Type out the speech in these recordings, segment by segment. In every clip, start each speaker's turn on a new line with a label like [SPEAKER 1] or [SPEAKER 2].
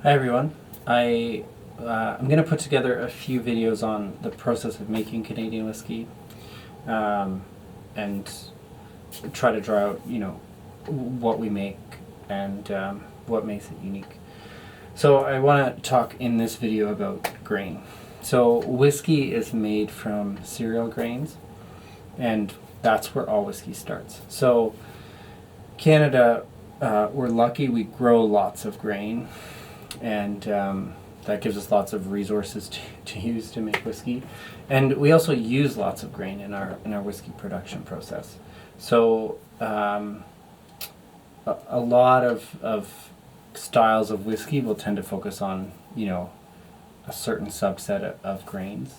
[SPEAKER 1] Hi everyone. I'm going to put together a few videos on the process of making Canadian whiskey, and try to draw out, what we make and what makes it unique. So I want to talk in this video about grain. So whiskey is made from cereal grains, and that's where all whiskey starts. So Canada, we're lucky we grow lots of grain, and that gives us lots of resources to use to make whiskey. And we also use lots of grain in our whiskey production process. So a lot of styles of whiskey will tend to focus on, a certain subset of grains.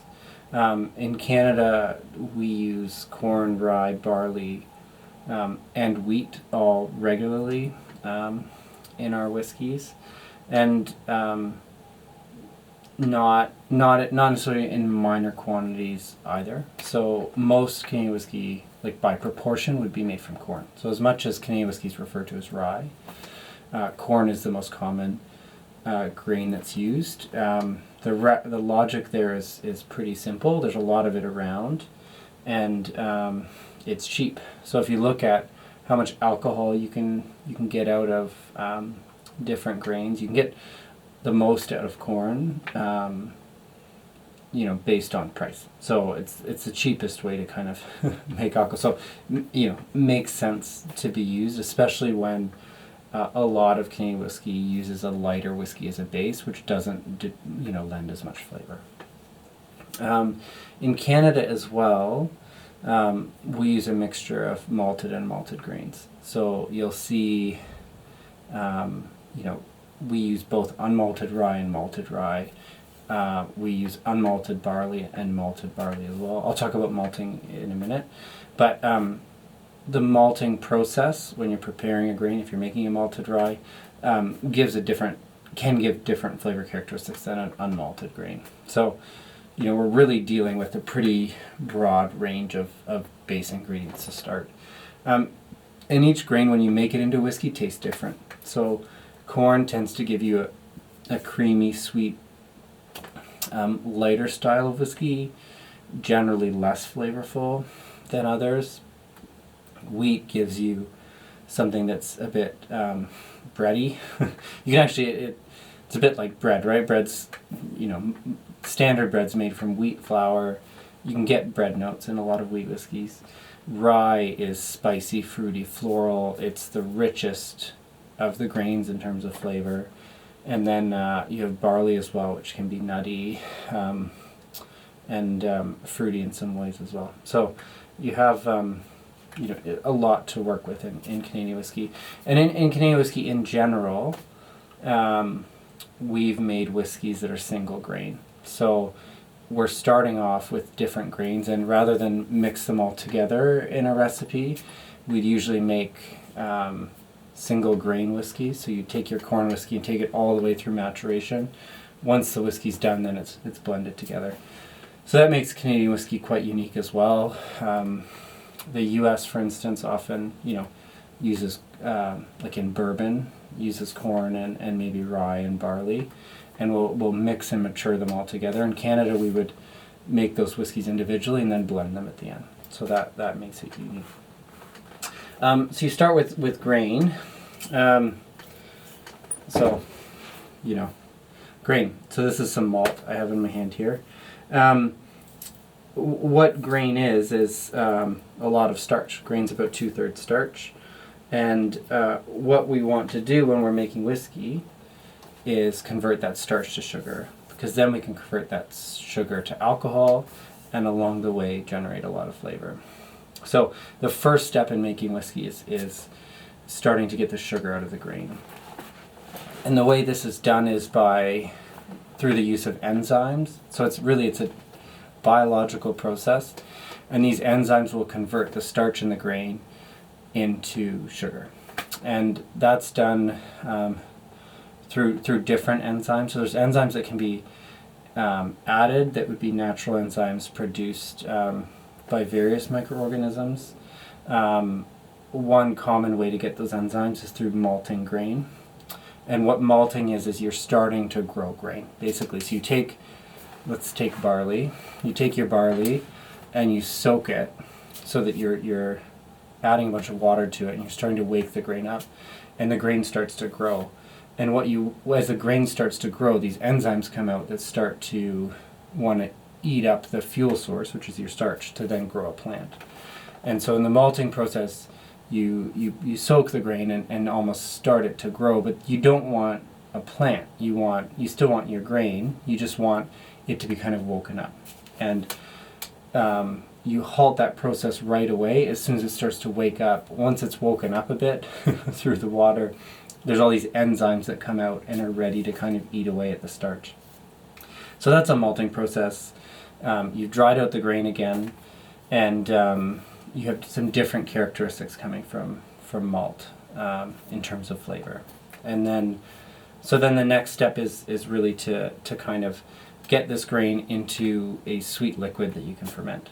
[SPEAKER 1] In Canada, we use corn, rye, barley, and wheat all regularly in our whiskeys, and not necessarily in minor quantities either. So most Canadian whiskey, like by proportion, would be made from corn. So as much as Canadian whiskey is referred to as rye, corn is the most common grain that's used. The logic there is pretty simple. There's a lot of it around, and it's cheap. So if you look at how much alcohol you can get out of different grains, you can get the most out of corn, based on price. So it's the cheapest way to kind of make alcohol. So makes sense to be used, especially when a lot of Canadian whiskey uses a lighter whiskey as a base, which doesn't lend as much flavor. In Canada as well, we use a mixture of malted and malted grains. So you'll see, we use both unmalted rye and malted rye. We use unmalted barley and malted barley as well. I'll talk about malting in a minute. But the malting process, when you're preparing a grain, if you're making a malted rye, can give different flavor characteristics than an unmalted grain. So, we're really dealing with a pretty broad range of base ingredients to start. And each grain, when you make it into whiskey, tastes different. So corn tends to give you a creamy, sweet, lighter style of whiskey, generally less flavorful than others. Wheat gives you something that's a bit bready. You can actually, it's a bit like bread, right? Bread's, standard bread's made from wheat flour. You can get bread notes in a lot of wheat whiskeys. Rye is spicy, fruity, floral. It's the richest of the grains in terms of flavor. And then you have barley as well, which can be nutty and fruity in some ways as well. So you have a lot to work with in Canadian whiskey. And in Canadian whiskey in general, we've made whiskeys that are single grain. So we're starting off with different grains, and rather than mix them all together in a recipe, we'd usually make single grain whiskey. So you take your corn whiskey and take it all the way through maturation. Once the whiskey's done, then it's blended together. So that makes Canadian whiskey quite unique as well. The U.S., for instance, often uses, like in bourbon, uses corn and maybe rye and barley, and we'll mix and mature them all together. In Canada, we would make those whiskeys individually and then blend them at the end. So that makes it unique. So you start with grain. Grain. So this is some malt I have in my hand here. What grain is a lot of starch. Grain's about 2/3 starch. And what we want to do when we're making whiskey is convert that starch to sugar, because then we can convert that sugar to alcohol and along the way generate a lot of flavor. So the first step in making whiskey is starting to get the sugar out of the grain. And the way this is done is through the use of enzymes. So it's a biological process, and these enzymes will convert the starch in the grain into sugar, and that's done through different enzymes. So there's enzymes that can be added, that would be natural enzymes produced by various microorganisms. One common way to get those enzymes is through malting grain. And what malting is you're starting to grow grain, basically. So you take, let's take barley. You take your barley and you soak it so that you're adding a bunch of water to it and you're starting to wake the grain up, and the grain starts to grow. And as the grain starts to grow, these enzymes come out that start to want to eat up the fuel source, which is your starch, to then grow a plant. And so in the malting process, you soak the grain and almost start it to grow, but you don't want a plant. You still want your grain. You just want it to be kind of woken up. And you halt that process right away as soon as it starts to wake up. Once it's woken up a bit through the water, there's all these enzymes that come out and are ready to kind of eat away at the starch. So that's a malting process. You've dried out the grain again, and you have some different characteristics coming from malt in terms of flavor. And then the next step is really to kind of get this grain into a sweet liquid that you can ferment.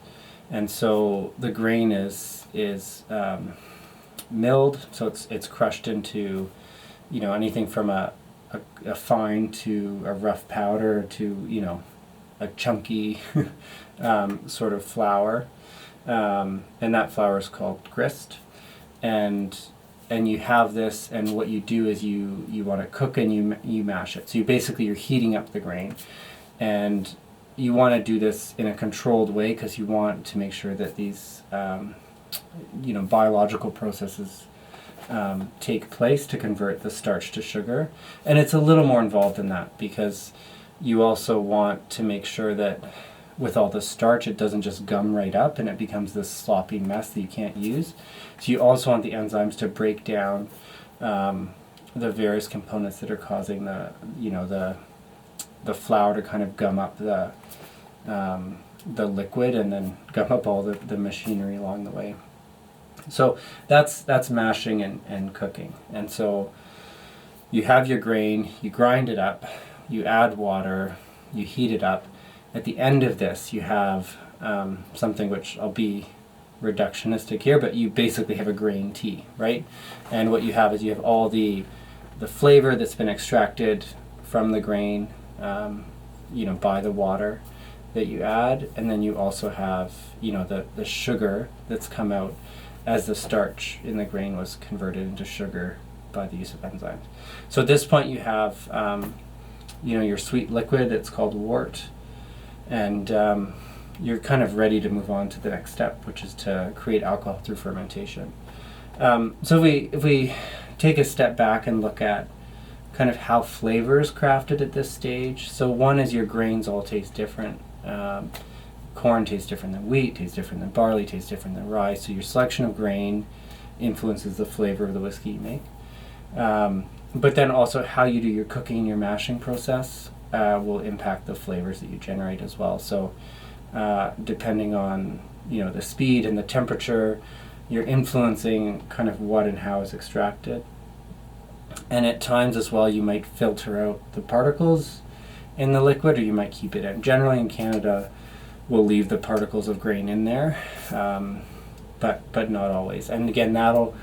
[SPEAKER 1] And so the grain is milled, so it's crushed into, anything from a fine to a rough powder to, a chunky sort of flour. And that flour is called grist. And you have this, and what you do is you want to cook and you mash it. So you're heating up the grain. And you want to do this in a controlled way because you want to make sure that these biological processes take place to convert the starch to sugar. And it's a little more involved than that, because you also want to make sure that with all the starch it doesn't just gum right up and it becomes this sloppy mess that you can't use. So you also want the enzymes to break down the various components that are causing the flour to kind of gum up the liquid and then gum up all the machinery along the way. So that's mashing and cooking. And so you have your grain, you grind it up, you add water, you heat it up. At the end of this, you have something which I'll be reductionistic here, but you basically have a grain tea, right? And what you have is you have all the flavor that's been extracted from the grain, by the water that you add, and then you also have, the sugar that's come out as the starch in the grain was converted into sugar by the use of enzymes. So at this point you have, your sweet liquid that's called wort, and you're kind of ready to move on to the next step, which is to create alcohol through fermentation. So if we take a step back and look at kind of how flavor is crafted at this stage. So one is your grains all taste different. Corn tastes different than wheat, tastes different than barley, tastes different than rye. So your selection of grain influences the flavor of the whiskey you make. But then also how you do your cooking and your mashing process will impact the flavors that you generate as well. So depending on the speed and the temperature, you're influencing kind of what and how is extracted. And at times as well, you might filter out the particles in the liquid, or you might keep it in. Generally in Canada, we'll leave the particles of grain in there, but not always. And again, that'll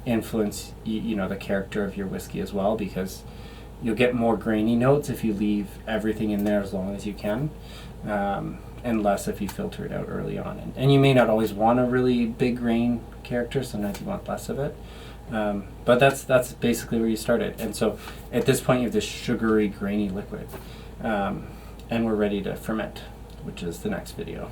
[SPEAKER 1] influence the character of your whiskey as well, because you'll get more grainy notes if you leave everything in there as long as you can, and less if you filter it out early on. And you may not always want a really big grain character. Sometimes you want less of it. But that's basically where you started. And so at this point you have this sugary, grainy liquid. And we're ready to ferment, which is the next video.